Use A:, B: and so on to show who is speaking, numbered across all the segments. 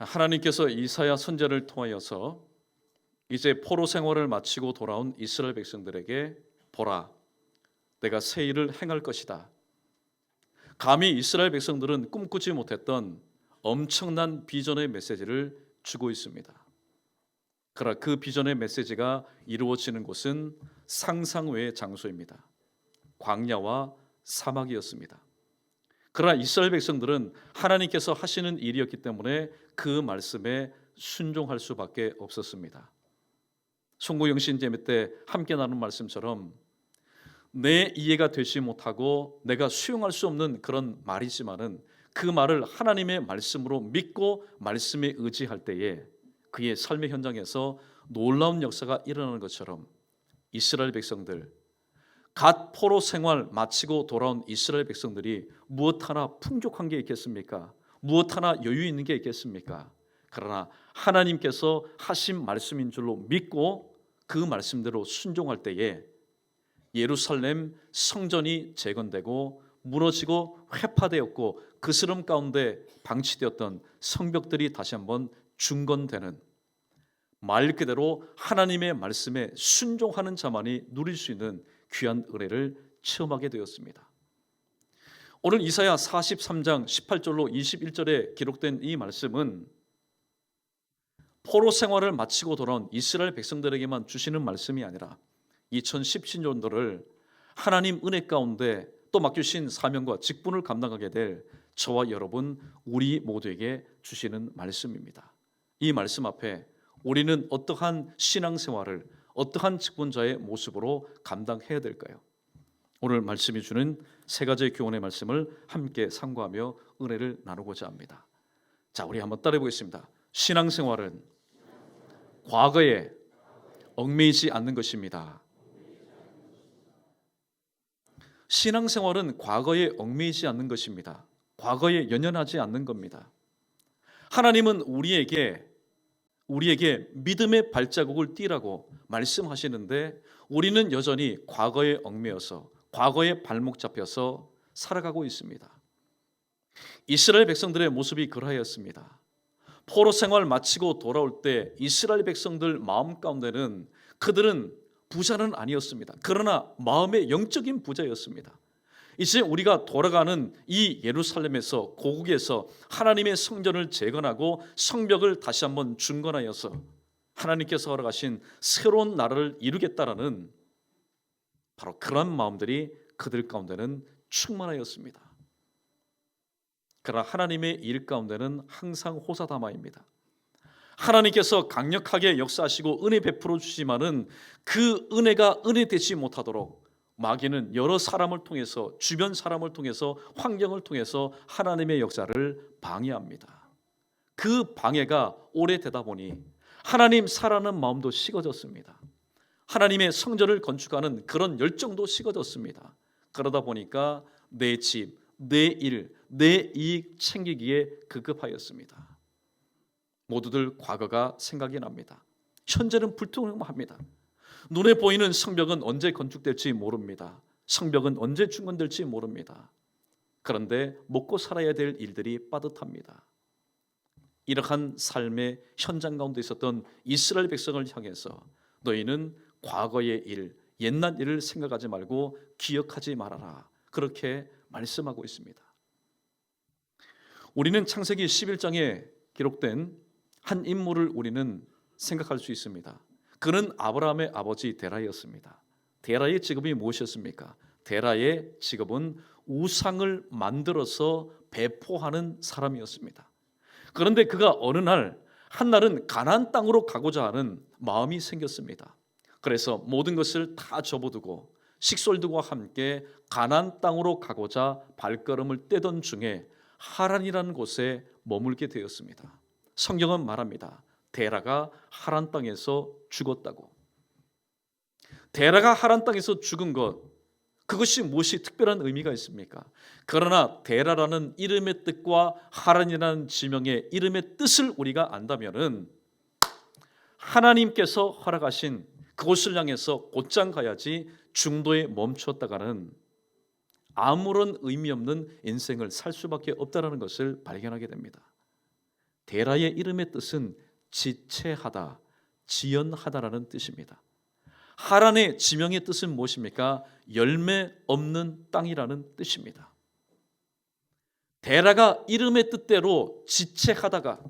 A: 하나님께서 이사야 선지자를 통하여서 이제 포로 생활을 마치고 돌아온 이스라엘 백성들에게 보라, 내가 새 일을 행할 것이다. 감히 이스라엘 백성들은 꿈꾸지 못했던 엄청난 비전의 메시지를 주고 있습니다. 그러나 그 비전의 메시지가 이루어지는 곳은 상상 외의 장소입니다. 광야와 사막이었습니다. 그러나 이스라엘 백성들은 하나님께서 하시는 일이었기 때문에 그 말씀에 순종할 수밖에 없었습니다. 송구영신 예배 때 함께 나눈 말씀처럼 내 이해가 되지 못하고 내가 수용할 수 없는 그런 말이지만은 그 말을 하나님의 말씀으로 믿고 말씀에 의지할 때에 그의 삶의 현장에서 놀라운 역사가 일어나는 것처럼 이스라엘 백성들, 갓 포로 생활 마치고 돌아온 이스라엘 백성들이 무엇 하나 풍족한 게 있겠습니까? 무엇 하나 여유 있는 게 있겠습니까? 그러나 하나님께서 하신 말씀인 줄로 믿고 그 말씀대로 순종할 때에 예루살렘 성전이 재건되고 무너지고 회파되었고 그 스름 가운데 방치되었던 성벽들이 다시 한번 중건되는, 말 그대로 하나님의 말씀에 순종하는 자만이 누릴 수 있는 귀한 은혜를 체험하게 되었습니다. 오늘 이사야 43장 18절로 21절에 기록된 이 말씀은 포로 생활을 마치고 돌아온 이스라엘 백성들에게만 주시는 말씀이 아니라 2017년도를 하나님 은혜 가운데 또 맡기신 사명과 직분을 감당하게 될 저와 여러분 우리 모두에게 주시는 말씀입니다. 이 말씀 앞에 우리는 어떠한 신앙생활을 어떠한 직분자의 모습으로 감당해야 될까요? 오늘 말씀이 주는 세 가지의 교훈의 말씀을 함께 상고하며 은혜를 나누고자 합니다. 자, 우리 한번 따라해 보겠습니다. 신앙생활은 과거에 얽매이지 않는 것입니다. 신앙생활은 과거에 얽매이지 않는 것입니다. 과거에 연연하지 않는 겁니다. 하나님은 우리에게 믿음의 발자국을 띄라고 말씀하시는데 우리는 여전히 과거에 얽매여서 과거에 발목 잡혀서 살아가고 있습니다. 이스라엘 백성들의 모습이 그러하였습니다. 포로 생활 마치고 돌아올 때 이스라엘 백성들 마음 가운데는 그들은 부자는 아니었습니다. 그러나 마음의 영적인 부자였습니다. 이제 우리가 돌아가는 이 예루살렘에서 고국에서 하나님의 성전을 재건하고 성벽을 다시 한번 중건하여서 하나님께서 허락하신 새로운 나라를 이루겠다라는 바로 그런 마음들이 그들 가운데는 충만하였습니다. 그러나 하나님의 일 가운데는 항상 호사다마입니다. 하나님께서 강력하게 역사하시고 은혜 베풀어 주시지만은 그 은혜가 은혜 되지 못하도록 마귀는 여러 사람을 통해서, 주변 사람을 통해서, 환경을 통해서 하나님의 역사를 방해합니다. 그 방해가 오래되다 보니 하나님 사랑하는 마음도 식어졌습니다. 하나님의 성전을 건축하는 그런 열정도 식어졌습니다. 그러다 보니까 내 집, 내 일, 내 이익 챙기기에 급급하였습니다. 모두들 과거가 생각이 납니다. 현재는 불투명합니다. 눈에 보이는 성벽은 언제 건축될지 모릅니다. 성벽은 언제 중건될지 모릅니다. 그런데 먹고 살아야 될 일들이 빠듯합니다. 이러한 삶의 현장 가운데 있었던 이스라엘 백성을 향해서 너희는 과거의 일, 옛날 일을 생각하지 말고 기억하지 말아라. 그렇게 말씀하고 있습니다. 우리는 창세기 11장에 기록된 한 인물을 우리는 생각할 수 있습니다. 그는 아브라함의 아버지 데라였습니다. 데라의 직업이 무엇이었습니까? 데라의 직업은 우상을 만들어서 배포하는 사람이었습니다. 그런데 그가 어느 날 한날은 가나안 땅으로 가고자 하는 마음이 생겼습니다. 그래서 모든 것을 다 접어두고 식솔들과 함께 가나안 땅으로 가고자 발걸음을 떼던 중에 하란이라는 곳에 머물게 되었습니다. 성경은 말합니다. 데라가 하란 땅에서 죽었다고. 데라가 하란 땅에서 죽은 것, 그것이 무엇이 특별한 의미가 있습니까? 그러나 데라라는 이름의 뜻과 하란이라는 지명의 이름의 뜻을 우리가 안다면은 하나님께서 허락하신 그곳을 향해서 곧장 가야지 중도에 멈췄다가는 아무런 의미 없는 인생을 살 수밖에 없다는 것을 발견하게 됩니다. 데라의 이름의 뜻은 지체하다, 지연하다라는 뜻입니다. 하란의 지명의 뜻은 무엇입니까? 열매 없는 땅이라는 뜻입니다. 데라가 이름의 뜻대로 지체하다가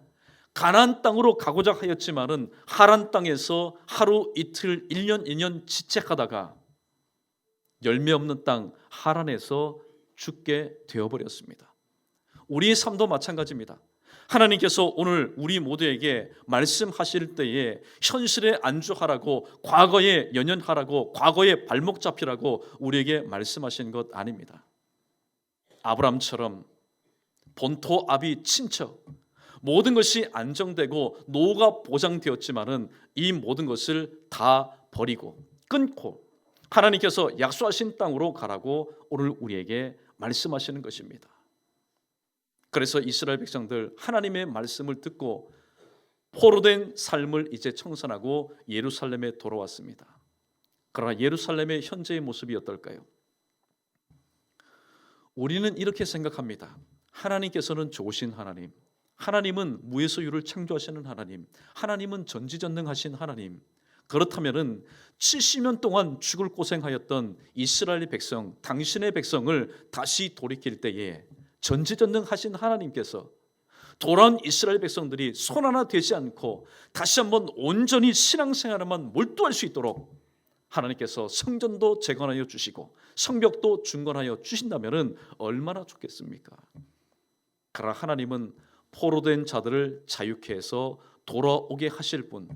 A: 가나안 땅으로 가고자 하였지만은 하란 땅에서 하루 이틀 1년 2년 지체하다가 열매 없는 땅 하란에서 죽게 되어버렸습니다. 우리의 삶도 마찬가지입니다. 하나님께서 오늘 우리 모두에게 말씀하실 때에 현실에 안주하라고, 과거에 연연하라고, 과거에 발목 잡히라고 우리에게 말씀하신 것 아닙니다. 아브라함처럼 본토 아비 친척, 모든 것이 안정되고 노후가 보장되었지만은 이 모든 것을 다 버리고 끊고 하나님께서 약속하신 땅으로 가라고 오늘 우리에게 말씀하시는 것입니다. 그래서 이스라엘 백성들 하나님의 말씀을 듣고 포로된 삶을 이제 청산하고 예루살렘에 돌아왔습니다. 그러나 예루살렘의 현재의 모습이 어떨까요? 우리는 이렇게 생각합니다. 하나님께서는 좋으신 하나님, 하나님은 무에서유를 창조하시는 하나님, 하나님은 전지전능하신 하나님. 그렇다면은 70년 동안 죽을 고생하였던 이스라엘 백성, 당신의 백성을 다시 돌이킬 때에 전지전능하신 하나님께서 돌아온 이스라엘 백성들이 손 하나 되지 않고 다시 한번 온전히 신앙생활에만 몰두할 수 있도록 하나님께서 성전도 재건하여 주시고 성벽도 중건하여 주신다면 얼마나 좋겠습니까? 그러나 하나님은 포로된 자들을 자유케 해서 돌아오게 하실 분,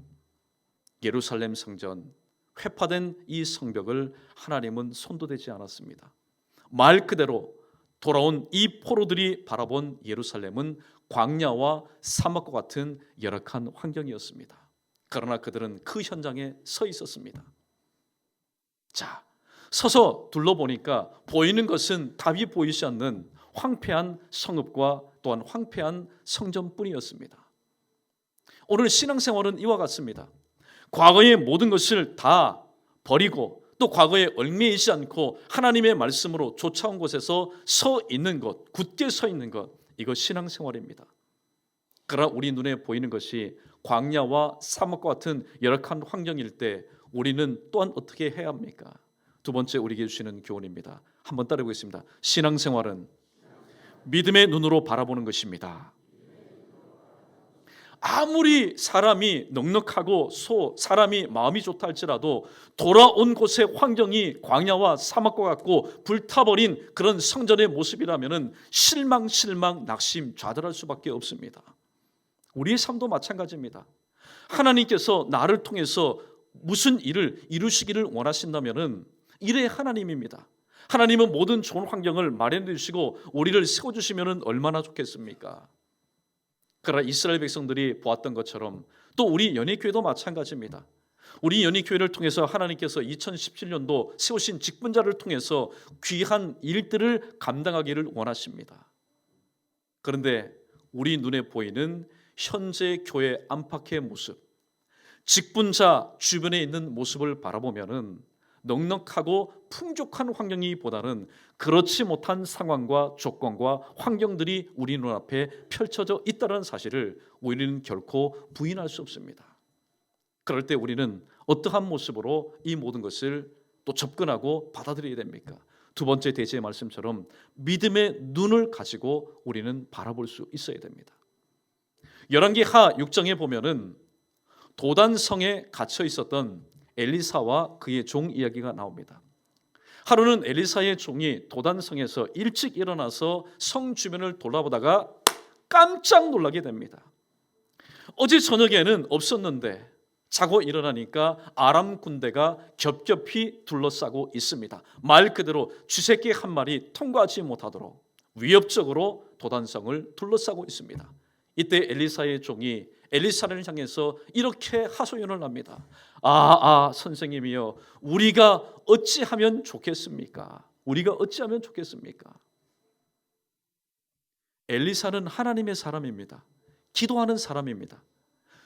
A: 예루살렘 성전, 회파된 이 성벽을 하나님은 손도 대지 않았습니다. 말 그대로 돌아온 이 포로들이 바라본 예루살렘은 광야와 사막과 같은 열악한 환경이었습니다. 그러나 그들은 그 현장에 서 있었습니다. 자, 서서 둘러보니까 보이는 것은 답이 보이지 않는 황폐한 성읍과 또한 황폐한 성전뿐이었습니다. 오늘 신앙생활은 이와 같습니다. 과거의 모든 것을 다 버리고 또 과거에 얽매이지 않고 하나님의 말씀으로 쫓아온 곳에서 서 있는 것, 굳게 서 있는 것, 이것 신앙생활입니다. 그러나 우리 눈에 보이는 것이 광야와 사막과 같은 열악한 환경일 때 우리는 또한 어떻게 해야 합니까? 두 번째 우리에게 주시는 교훈입니다. 한번 따라해보겠습니다. 신앙생활은 믿음의 눈으로 바라보는 것입니다. 아무리 사람이 넉넉하고 사람이 마음이 좋다 할지라도 돌아온 곳의 환경이 광야와 사막과 같고 불타버린 그런 성전의 모습이라면 실망, 낙심, 좌절할 수밖에 없습니다. 우리의 삶도 마찬가지입니다. 하나님께서 나를 통해서 무슨 일을 이루시기를 원하신다면 일의 하나님입니다. 하나님은 모든 좋은 환경을 마련해 주시고 우리를 세워주시면 얼마나 좋겠습니까? 그러나 이스라엘 백성들이 보았던 것처럼 또 우리 연희교회도 마찬가지입니다. 우리 연희교회를 통해서 하나님께서 2017년도 세우신 직분자를 통해서 귀한 일들을 감당하기를 원하십니다. 그런데 우리 눈에 보이는 현재 교회 안팎의 모습, 직분자 주변에 있는 모습을 바라보면은 넉넉하고 풍족한 환경이보다는 그렇지 못한 상황과 조건과 환경들이 우리 눈앞에 펼쳐져 있다는 사실을 우리는 결코 부인할 수 없습니다. 그럴 때 우리는 어떠한 모습으로 이 모든 것을 또 접근하고 받아들여야 됩니까? 두 번째 대지의 말씀처럼 믿음의 눈을 가지고 우리는 바라볼 수 있어야 됩니다. 열왕기하 6장에 보면은 도단성에 갇혀 있었던 엘리사와 그의 종 이야기가 나옵니다. 하루는 엘리사의 종이 도단성에서 일찍 일어나서 성 주변을 돌아보다가 깜짝 놀라게 됩니다. 어제 저녁에는 없었는데 자고 일어나니까 아람 군대가 겹겹이 둘러싸고 있습니다. 말 그대로 쥐새끼 한 마리 통과하지 못하도록 위협적으로 도단성을 둘러싸고 있습니다. 이때 엘리사의 종이 엘리사를 향해서 이렇게 하소연을 합니다. 선생님이여, 우리가 어찌하면 좋겠습니까? 우리가 어찌하면 좋겠습니까? 엘리사는 하나님의 사람입니다. 기도하는 사람입니다.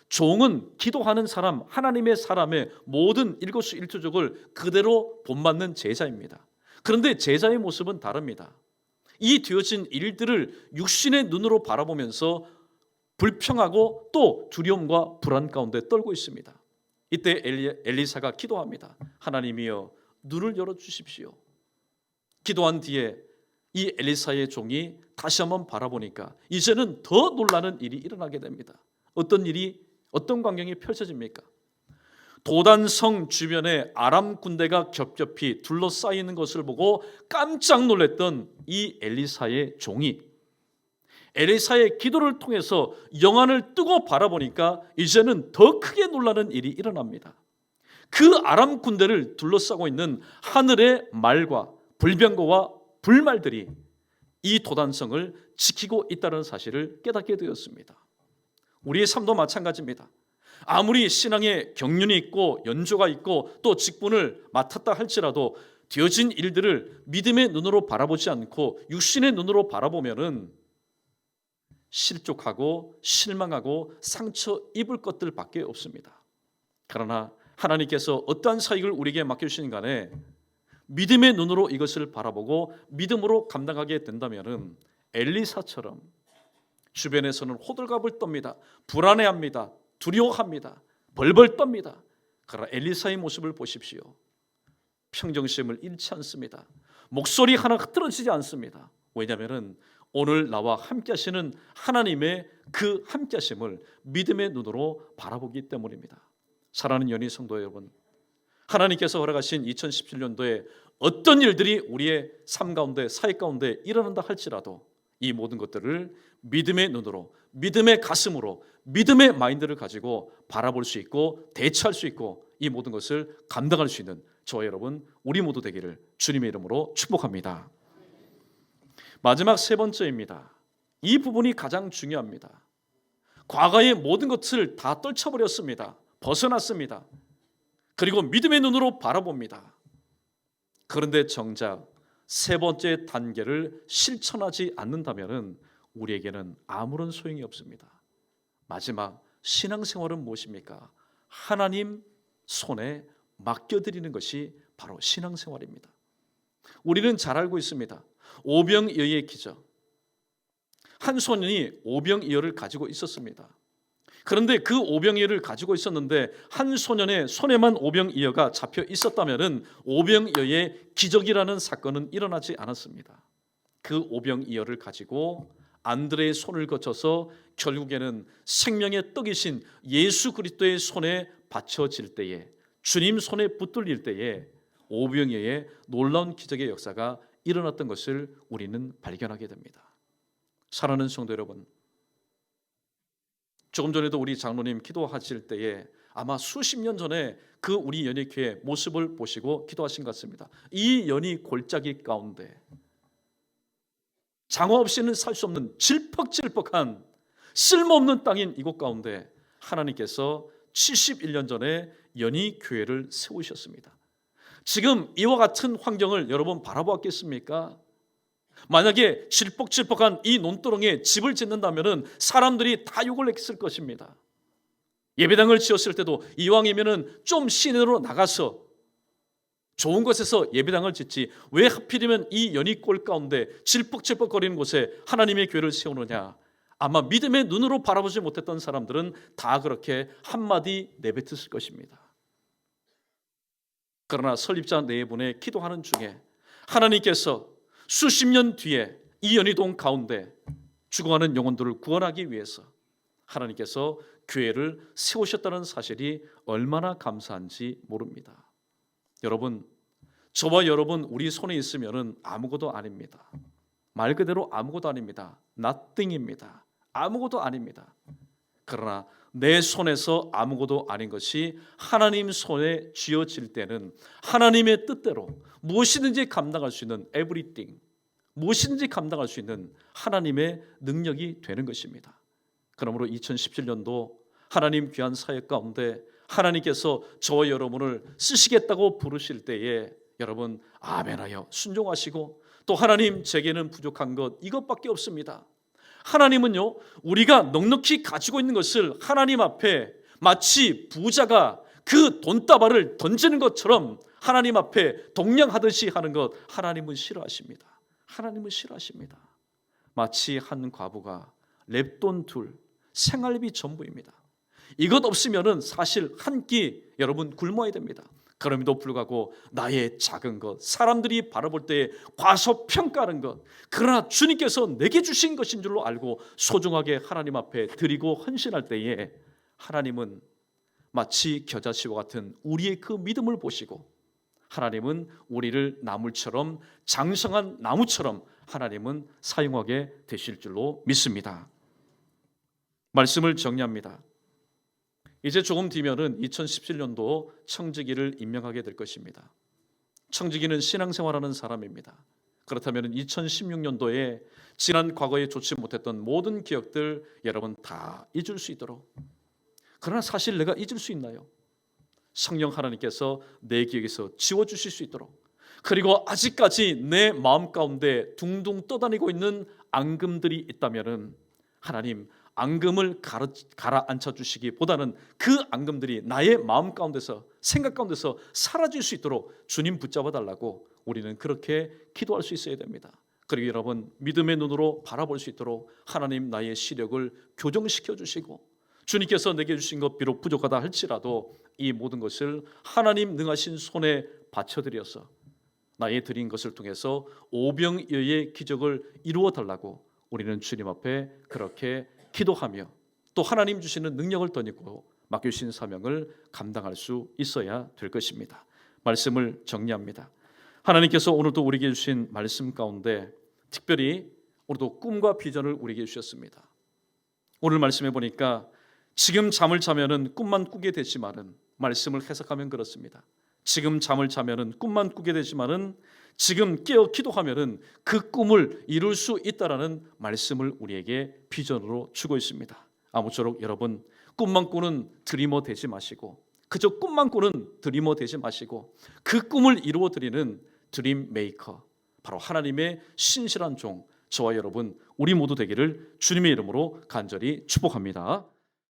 A: 종은 기도하는 사람, 하나님의 사람의 모든 일거수일투족을 그대로 본받는 제자입니다. 그런데 제자의 모습은 다릅니다. 이 되어진 일들을 육신의 눈으로 바라보면서 불평하고 또 두려움과 불안 가운데 떨고 있습니다. 이때 엘리사가 기도합니다. 하나님이여 눈을 열어주십시오. 기도한 뒤에 이 엘리사의 종이 다시 한번 바라보니까 이제는 더 놀라는 일이 일어나게 됩니다. 어떤 광경이 펼쳐집니까? 도단성 주변에 아람 군대가 겹겹이 둘러싸이는 것을 보고 깜짝 놀랐던 이 엘리사의 종이 엘리사의 기도를 통해서 영안을 뜨고 바라보니까 이제는 더 크게 놀라는 일이 일어납니다. 그 아람 군대를 둘러싸고 있는 하늘의 말과 불병거와 불말들이 이 도단성을 지키고 있다는 사실을 깨닫게 되었습니다. 우리의 삶도 마찬가지입니다. 아무리 신앙에 경륜이 있고 연조가 있고 또 직분을 맡았다 할지라도 되어진 일들을 믿음의 눈으로 바라보지 않고 육신의 눈으로 바라보면은 실족하고 실망하고 상처 입을 것들밖에 없습니다. 그러나 하나님께서 어떠한 사역을 우리에게 맡겨주시는 간에 믿음의 눈으로 이것을 바라보고 믿음으로 감당하게 된다면 엘리사처럼 주변에서는 호들갑을 떱니다. 불안해합니다. 두려워합니다. 벌벌 떱니다. 그러나 엘리사의 모습을 보십시오. 평정심을 잃지 않습니다. 목소리 하나 흐트러지지 않습니다. 왜냐하면 오늘 나와 함께 하시는 하나님의 그 함께 하심을 믿음의 눈으로 바라보기 때문입니다. 사랑하는 연희 성도 여러분, 하나님께서 허락하신 2017년도에 어떤 일들이 우리의 삶 가운데 사역 가운데 일어난다 할지라도 이 모든 것들을 믿음의 눈으로 믿음의 가슴으로 믿음의 마인드를 가지고 바라볼 수 있고 대처할 수 있고 이 모든 것을 감당할 수 있는 저와 여러분 우리 모두 되기를 주님의 이름으로 축복합니다. 마지막 세 번째입니다. 이 부분이 가장 중요합니다. 과거의 모든 것을 다 떨쳐버렸습니다. 벗어났습니다. 그리고 믿음의 눈으로 바라봅니다. 그런데 정작 세 번째 단계를 실천하지 않는다면 우리에게는 아무런 소용이 없습니다. 마지막 신앙생활은 무엇입니까? 하나님 손에 맡겨드리는 것이 바로 신앙생활입니다. 우리는 잘 알고 있습니다. 오병이어의 기적. 한 소년이 오병이어를 가지고 있었습니다. 그런데 그 오병이어를 가지고 있었는데 한 소년의 손에만 오병이어가 잡혀 있었다면 오병이어의 기적이라는 사건은 일어나지 않았습니다. 그 오병이어를 가지고 안드레의 손을 거쳐서 결국에는 생명의 떡이신 예수 그리스도의 손에 받쳐질 때에 주님 손에 붙들릴 때에 오병이어의 놀라운 기적의 역사가 일어났던 것을 우리는 발견하게 됩니다. 사랑하는 성도 여러분, 조금 전에도 우리 장로님 기도하실 때에 아마 수십 년 전에 그 우리 연희교회 모습을 보시고 기도하신 것 같습니다. 이 연희 골짜기 가운데 장화 없이는 살 수 없는 질퍽질퍽한 쓸모없는 땅인 이곳 가운데 하나님께서 71년 전에 연희교회를 세우셨습니다. 지금 이와 같은 환경을 여러분 바라보았겠습니까? 만약에 질퍽질퍽한 이 논두렁에 집을 짓는다면 사람들이 다 욕을 했을 것입니다. 예배당을 지었을 때도 이왕이면 좀 시내로 나가서 좋은 곳에서 예배당을 짓지 왜 하필이면 이 연희골 가운데 질퍽질퍽거리는 곳에 하나님의 교회를 세우느냐. 아마 믿음의 눈으로 바라보지 못했던 사람들은 다 그렇게 한마디 내뱉었을 것입니다. 그러나 설립자 네 분의 기도하는 중에 하나님께서 수십 년 뒤에 이 연희동 가운데 죽어가는 영혼들을 구원하기 위해서 하나님께서 교회를 세우셨다는 사실이 얼마나 감사한지 모릅니다. 여러분, 저와 여러분 우리 손에 있으면 아무것도 아닙니다. 말 그대로 아무것도 아닙니다. nothing입니다. 아무것도 아닙니다. 그러나 내 손에서 아무것도 아닌 것이 하나님 손에 쥐어질 때는 하나님의 뜻대로 무엇이든지 감당할 수 있는 everything, 무엇이든지 감당할 수 있는 하나님의 능력이 되는 것입니다. 그러므로 2017년도 하나님 귀한 사역 가운데 하나님께서 저와 여러분을 쓰시겠다고 부르실 때에 여러분 아멘하여 순종하시고 또 하나님 제게는 부족한 것 이것밖에 없습니다. 하나님은요 우리가 넉넉히 가지고 있는 것을 하나님 앞에 마치 부자가 그 돈다발을 던지는 것처럼 하나님 앞에 동냥하듯이 하는 것 하나님은 싫어하십니다. 하나님은 싫어하십니다. 마치 한 과부가 랩돈 둘 생활비 전부입니다. 이것 없으면은 사실 한 끼 여러분 굶어야 됩니다. 그럼에도 불구하고 나의 작은 것, 사람들이 바라볼 때에 과소평가하는 것, 그러나 주님께서 내게 주신 것인 줄로 알고 소중하게 하나님 앞에 드리고 헌신할 때에 하나님은 마치 겨자씨와 같은 우리의 그 믿음을 보시고 하나님은 우리를 나물처럼, 장성한 나무처럼 하나님은 사용하게 되실 줄로 믿습니다. 말씀을 정리합니다. 이제 조금 뒤면은 2017년도 청지기를 임명하게 될 것입니다. 청지기는 신앙생활하는 사람입니다. 그렇다면 2016년도에 지난 과거에 좋지 못했던 모든 기억들 여러분 다 잊을 수 있도록, 그러나 사실 내가 잊을 수 있나요? 성령 하나님께서 내 기억에서 지워주실 수 있도록, 그리고 아직까지 내 마음 가운데 둥둥 떠다니고 있는 앙금들이 있다면 하나님 앙금을 가라앉혀 주시기보다는 그 앙금들이 나의 마음 가운데서, 생각 가운데서 사라질 수 있도록 주님 붙잡아 달라고 우리는 그렇게 기도할 수 있어야 됩니다. 그리고 여러분 믿음의 눈으로 바라볼 수 있도록 하나님 나의 시력을 교정시켜 주시고, 주님께서 내게 주신 것 비록 부족하다 할지라도 이 모든 것을 하나님 능하신 손에 바쳐드려서 나의 드린 것을 통해서 오병이어의 기적을 이루어 달라고 우리는 주님 앞에 그렇게 기도하며 또 하나님 주시는 능력을 덧입고 맡겨주신 사명을 감당할 수 있어야 될 것입니다. 말씀을 정리합니다. 하나님께서 오늘도 우리에게 주신 말씀 가운데 특별히 오늘도 꿈과 비전을 우리에게 주셨습니다. 오늘 말씀해 보니까 지금 잠을 자면은 꿈만 꾸게 되지만은, 말씀을 해석하면 그렇습니다. 지금 잠을 자면은 꿈만 꾸게 되지만은 지금 깨어 기도하면은 그 꿈을 이룰 수 있다라는 말씀을 우리에게 비전으로 주고 있습니다. 아무쪼록 여러분 꿈만 꾸는 드리머 되지 마시고, 그저 꿈만 꾸는 드리머 되지 마시고 그 꿈을 이루어 드리는 드림 메이커, 바로 하나님의 신실한 종 저와 여러분 우리 모두 되기를 주님의 이름으로 간절히 축복합니다.